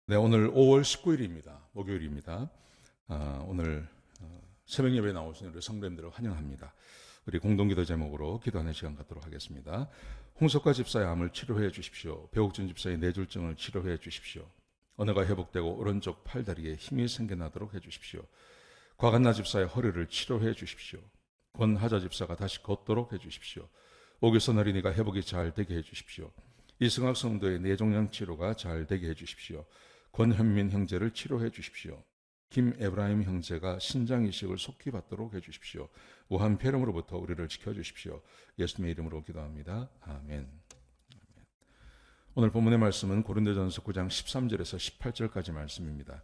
네, 오늘 5월 19일입니다. 목요일입니다. 오늘 새벽 예배에 나오신 우리 성도님들을 환영합니다. 우리 공동기도 제목으로 기도하는 시간 갖도록 하겠습니다. 홍석과 집사의 암을 치료해 주십시오. 배옥준 집사의 뇌졸중을 치료해 주십시오. 언어가 회복되고 오른쪽 팔다리에 힘이 생겨나도록 해 주십시오. 곽한나 집사의 허리를 치료해 주십시오. 권하자 집사가 다시 걷도록 해 주십시오. 오규선 어린이가 회복이 잘 되게 해 주십시오. 이승학 성도의 뇌종양 치료가 잘 되게 해 주십시오. 권현민 형제를 치료해 주십시오. 김에브라임 형제가 신장 이식을 속히 받도록 해 주십시오. 우한 폐렴으로부터 우리를 지켜주십시오. 예수님의 이름으로 기도합니다. 아멘. 오늘 본문의 말씀은 고린도전서 9장 13절에서 18절까지 말씀입니다.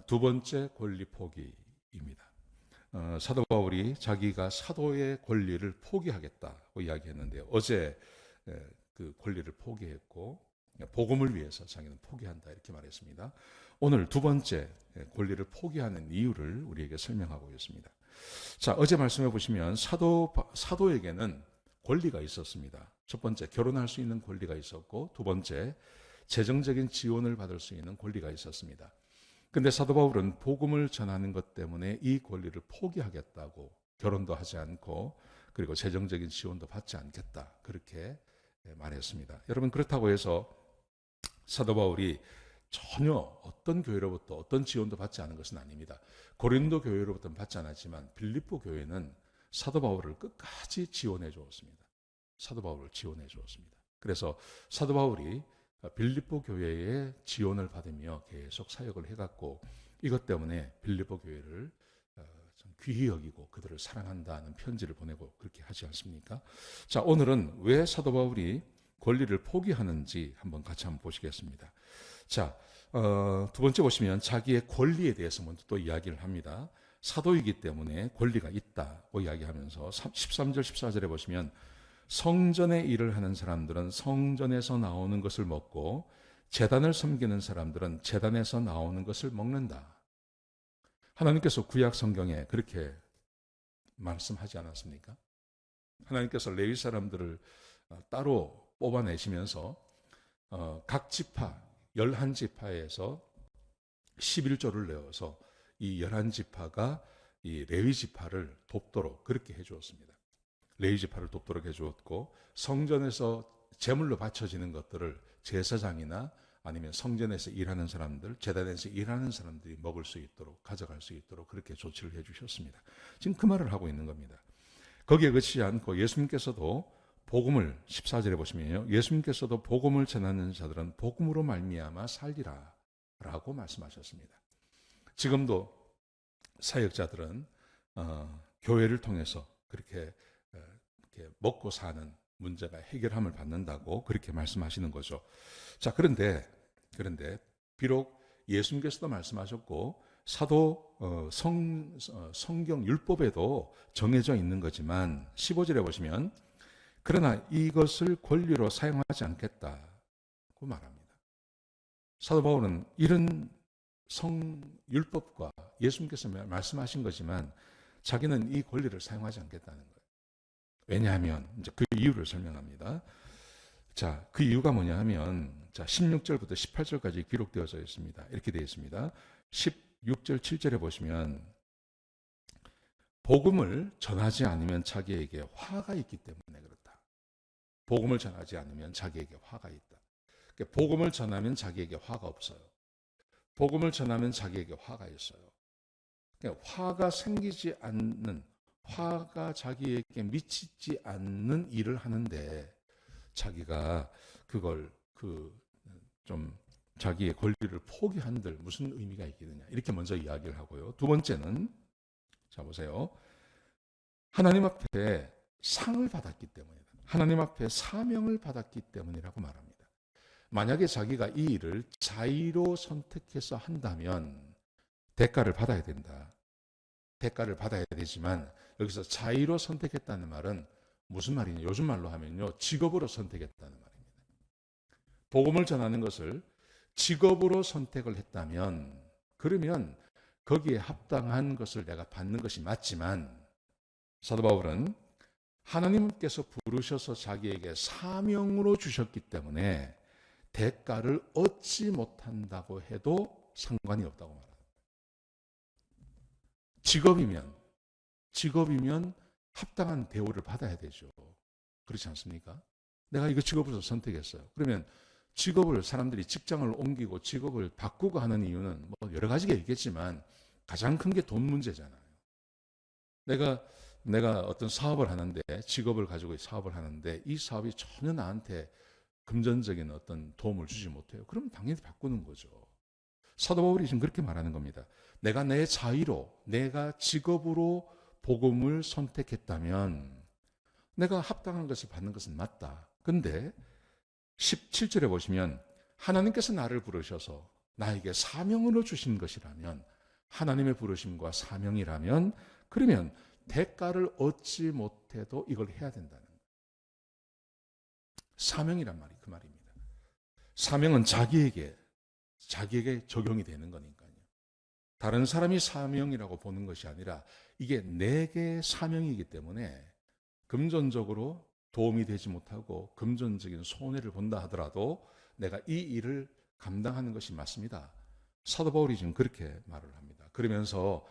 두 번째 권리 포기입니다. 사도 바울이 자기가 사도의 권리를 포기하겠다고 이야기했는데요. 어제 그 권리를 포기했고 복음을 위해서 자기는 포기한다 이렇게 말했습니다. 오늘 두 번째 권리를 포기하는 이유를 우리에게 설명하고 있습니다. 자, 어제 말씀해 보시면 사도에게는 권리가 있었습니다. 첫 번째, 결혼할 수 있는 권리가 있었고, 두 번째, 재정적인 지원을 받을 수 있는 권리가 있었습니다. 근데 사도 바울은 복음을 전하는 것 때문에 이 권리를 포기하겠다고, 결혼도 하지 않고 그리고 재정적인 지원도 받지 않겠다 그렇게 말했습니다. 여러분, 그렇다고 해서 사도 바울이 전혀 어떤 교회로부터 어떤 지원도 받지 않은 것은 아닙니다. 고린도 교회로부터는 받지 않았지만 빌립보 교회는 사도 바울을 끝까지 지원해 주었습니다. 사도 바울을 지원해 주었습니다. 그래서 사도 바울이 빌립보 교회의 지원을 받으며 계속 사역을 해갔고, 이것 때문에 빌립보 교회를 좀 귀히 여기고 그들을 사랑한다는 편지를 보내고 그렇게 하지 않습니까? 자, 오늘은 왜 사도 바울이 권리를 포기하는지 한번 같이 한번 보시겠습니다. 자, 두 번째 보시면 자기의 권리에 대해서 먼저 또 이야기를 합니다. 사도이기 때문에 권리가 있다고 이야기하면서 13절 14절에 보시면 성전의 일을 하는 사람들은 성전에서 나오는 것을 먹고 제단을 섬기는 사람들은 제단에서 나오는 것을 먹는다. 하나님께서 구약 성경에 그렇게 말씀하지 않았습니까? 하나님께서 레위 사람들을 따로 뽑아내시면서 각 지파 11지파에서 11조를 내어서 이 11지파가 이 레위 지파를 돕도록 그렇게 해주었습니다. 레위 지파를 돕도록 해주었고, 성전에서 제물로 바쳐지는 것들을 제사장이나 아니면 성전에서 일하는 사람들, 제단에서 일하는 사람들이 먹을 수 있도록, 가져갈 수 있도록 그렇게 조치를 해주셨습니다. 지금 그 말을 하고 있는 겁니다. 거기에 그치지 않고 예수님께서도 복음을 14절에 보시면요, 예수님께서도 복음을 전하는 자들은 복음으로 말미암아 살리라 라고 말씀하셨습니다. 지금도 사역자들은 교회를 통해서 그렇게 먹고 사는 문제가 해결함을 받는다고 그렇게 말씀하시는 거죠. 자, 그런데 비록 예수님께서도 말씀하셨고 사도 성경 율법에도 정해져 있는 거지만 15절에 보시면 그러나 이것을 권리로 사용하지 않겠다고 말합니다. 사도 바울은 이런 성율법과 예수님께서 말씀하신 거지만 자기는 이 권리를 사용하지 않겠다는 거예요. 왜냐하면 이제 그 이유를 설명합니다. 자, 그 이유가 뭐냐 하면 자, 16절부터 18절까지 기록되어져 있습니다. 이렇게 되어 있습니다. 16절 7절에 보시면 복음을 전하지 않으면 자기에게 화가 있기 때문에 그렇다. 복음을 전하지 않으면 자기에게 화가 있다. 그러니까 복음을 전하면 자기에게 화가 없어요. 복음을 전하면 자기에게 화가 있어요. 그러니까 화가 생기지 않는, 화가 자기에게 미치지 않는 일을 하는데 자기가 그걸 좀 자기의 권리를 포기한들 무슨 의미가 있겠느냐, 이렇게 먼저 이야기를 하고요. 두 번째는 자 보세요. 하나님 앞에 상을 받았기 때문이다. 하나님 앞에 사명을 받았기 때문이라고 말합니다. 만약에 자기가 이 일을 자의로 선택해서 한다면 대가를 받아야 된다. 대가를 받아야 되지만 여기서 자의로 선택했다는 말은 무슨 말이냐? 요즘 말로 하면요, 직업으로 선택했다는 말입니다. 복음을 전하는 것을 직업으로 선택을 했다면 그러면 거기에 합당한 것을 내가 받는 것이 맞지만, 사도 바울은 하나님께서 부르셔서 자기에게 사명으로 주셨기 때문에 대가를 얻지 못한다고 해도 상관이 없다고 말합니다. 직업이면 합당한 대우를 받아야 되죠. 그렇지 않습니까? 내가 이거 직업을 선택했어요. 그러면 직업을 사람들이 직장을 옮기고 직업을 바꾸고 하는 이유는 뭐 여러 가지가 있겠지만 가장 큰 게 돈 문제잖아요. 내가 어떤 사업을 하는데 직업을 가지고 사업을 하는데 이 사업이 전혀 나한테 금전적인 어떤 도움을 주지 못해요. 그럼 당연히 바꾸는 거죠. 사도 바울이 지금 그렇게 말하는 겁니다. 내가 내 자의로 내가 직업으로 복음을 선택했다면 내가 합당한 것을 받는 것은 맞다. 근데 17절에 보시면 하나님께서 나를 부르셔서 나에게 사명으로 주신 것이라면 하나님의 부르심과 사명이라면 그러면 대가를 얻지 못해도 이걸 해야 된다는 거예요. 사명이란 말이 그 말입니다. 사명은 자기에게 적용이 되는 거니까요. 다른 사람이 사명이라고 보는 것이 아니라 이게 내게 사명이기 때문에 금전적으로 도움이 되지 못하고 금전적인 손해를 본다 하더라도 내가 이 일을 감당하는 것이 맞습니다. 사도 바울이 지금 그렇게 말을 합니다. 그러면서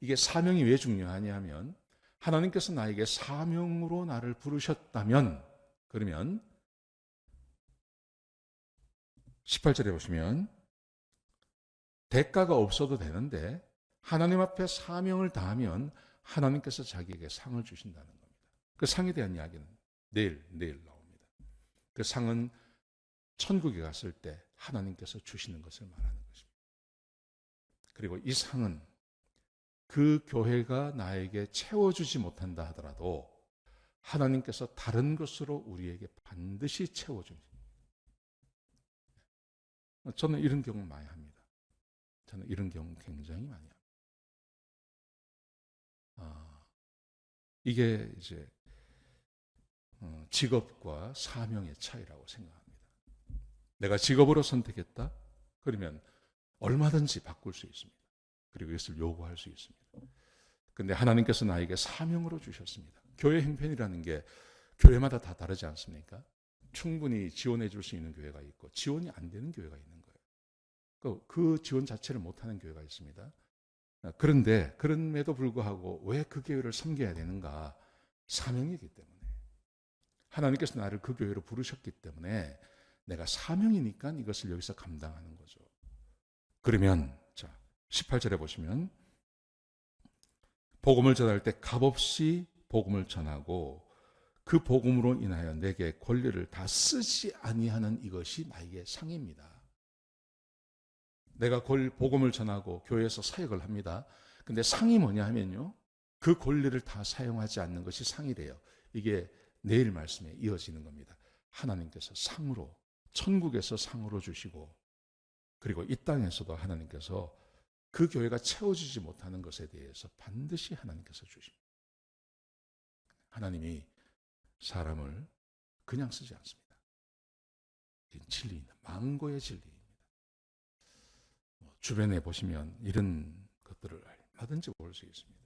이게 사명이 왜 중요하냐 하면 하나님께서 나에게 사명으로 나를 부르셨다면 그러면 18절에 보시면 대가가 없어도 되는데 하나님 앞에 사명을 다하면 하나님께서 자기에게 상을 주신다는 겁니다. 그 상에 대한 이야기는 내일 나옵니다. 그 상은 천국에 갔을 때 하나님께서 주시는 것을 말하는 것입니다. 그리고 이 상은 그 교회가 나에게 채워주지 못한다 하더라도 하나님께서 다른 것으로 우리에게 반드시 채워줍니다. 저는 이런 경우 많이 합니다. 저는 이런 경우 굉장히 많이 합니다. 이게 이제 직업과 사명의 차이라고 생각합니다. 내가 직업으로 선택했다? 그러면 얼마든지 바꿀 수 있습니다. 그리고 이것을 요구할 수 있습니다. 근데 하나님께서 나에게 사명으로 주셨습니다. 교회 형편이라는 게 교회마다 다 다르지 않습니까? 충분히 지원해 줄 수 있는 교회가 있고 지원이 안 되는 교회가 있는 거예요. 그 지원 자체를 못하는 교회가 있습니다. 그런데 그럼에도 불구하고 왜 그 교회를 섬겨야 되는가? 사명이기 때문에. 하나님께서 나를 그 교회로 부르셨기 때문에 내가 사명이니까 이것을 여기서 감당하는 거죠. 그러면 자 18절에 보시면 복음을 전할 때 값없이 복음을 전하고 그 복음으로 인하여 내게 권리를 다 쓰지 아니하는 이것이 나에게 상입니다. 내가 복음을 전하고 교회에서 사역을 합니다. 근데 상이 뭐냐 하면요. 그 권리를 다 사용하지 않는 것이 상이래요. 이게 내일 말씀에 이어지는 겁니다. 하나님께서 상으로 천국에서 상으로 주시고 그리고 이 땅에서도 하나님께서 그 교회가 채워지지 못하는 것에 대해서 반드시 하나님께서 주십니다. 하나님이 사람을 그냥 쓰지 않습니다. 진리입니다. 망고의 진리입니다. 주변에 보시면 이런 것들을 얼마든지 볼 수 있습니다.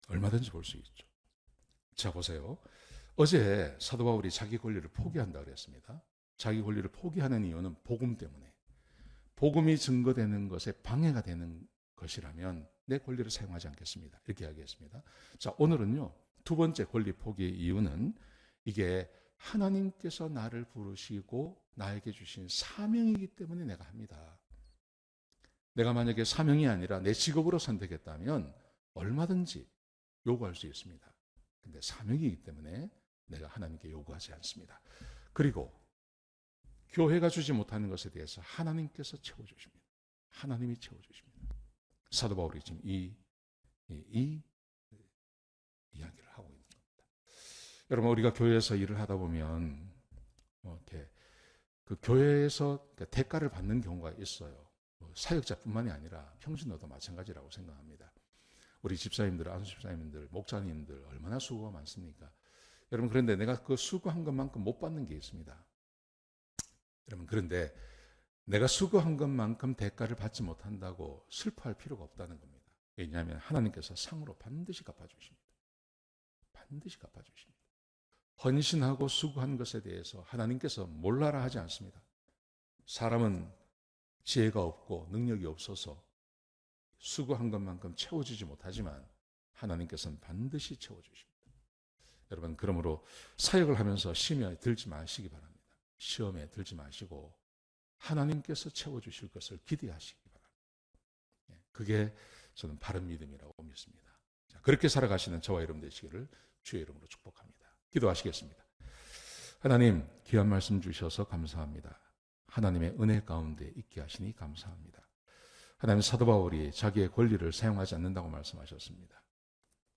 얼마든지 볼 수 있죠. 자 보세요. 어제 사도 바울이 자기 권리를 포기한다 그랬습니다. 자기 권리를 포기하는 이유는 복음 때문에. 복음이 증거되는 것에 방해가 되는 것이라면 내 권리를 사용하지 않겠습니다. 이렇게 이야기했습니다. 자 오늘은요. 두 번째 권리 포기의 이유는 이게 하나님께서 나를 부르시고 나에게 주신 사명이기 때문에 내가 합니다. 내가 만약에 사명이 아니라 내 직업으로 선택했다면 얼마든지 요구할 수 있습니다. 근데 사명이기 때문에 내가 하나님께 요구하지 않습니다. 그리고 교회가 주지 못하는 것에 대해서 하나님께서 채워주십니다. 하나님이 채워주십니다. 사도 바울이 지금 이 이야기를 하고 있는 겁니다. 여러분 우리가 교회에서 일을 하다 보면 이렇게 그 교회에서 대가를 받는 경우가 있어요. 사역자뿐만이 아니라 평신도도 마찬가지라고 생각합니다. 우리 집사님들, 안수 집사님들, 목사님들 얼마나 수고가 많습니까? 여러분 그런데 내가 그 수고한 것만큼 못 받는 게 있습니다. 여러분 그런데 내가 수고한 것만큼 대가를 받지 못한다고 슬퍼할 필요가 없다는 겁니다. 왜냐하면 하나님께서 상으로 반드시 갚아주십니다. 반드시 갚아주십니다. 헌신하고 수고한 것에 대해서 하나님께서 몰라라 하지 않습니다. 사람은 지혜가 없고 능력이 없어서 수고한 것만큼 채워주지 못하지만 하나님께서는 반드시 채워주십니다. 여러분, 그러므로 사역을 하면서 시험에 들지 마시기 바랍니다. 시험에 들지 마시고 하나님께서 채워주실 것을 기대하시기 바랍니다. 그게 저는 바른 믿음이라고 믿습니다. 자, 그렇게 살아가시는 저와 여러분 되시기를 주의 이름으로 축복합니다. 기도하시겠습니다. 하나님, 귀한 말씀 주셔서 감사합니다. 하나님의 은혜 가운데 있게 하시니 감사합니다. 하나님, 사도 바울이 자기의 권리를 사용하지 않는다고 말씀하셨습니다.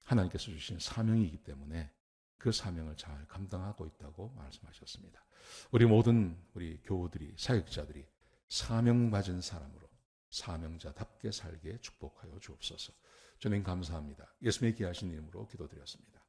하나님께서 주신 사명이기 때문에 그 사명을 잘 감당하고 있다고 말씀하셨습니다. 우리 모든 우리 교우들이, 사역자들이 사명받은 사람으로 사명자답게 살게 축복하여 주옵소서. 주님 감사합니다. 예수님의 귀하신 이름으로 기도드렸습니다.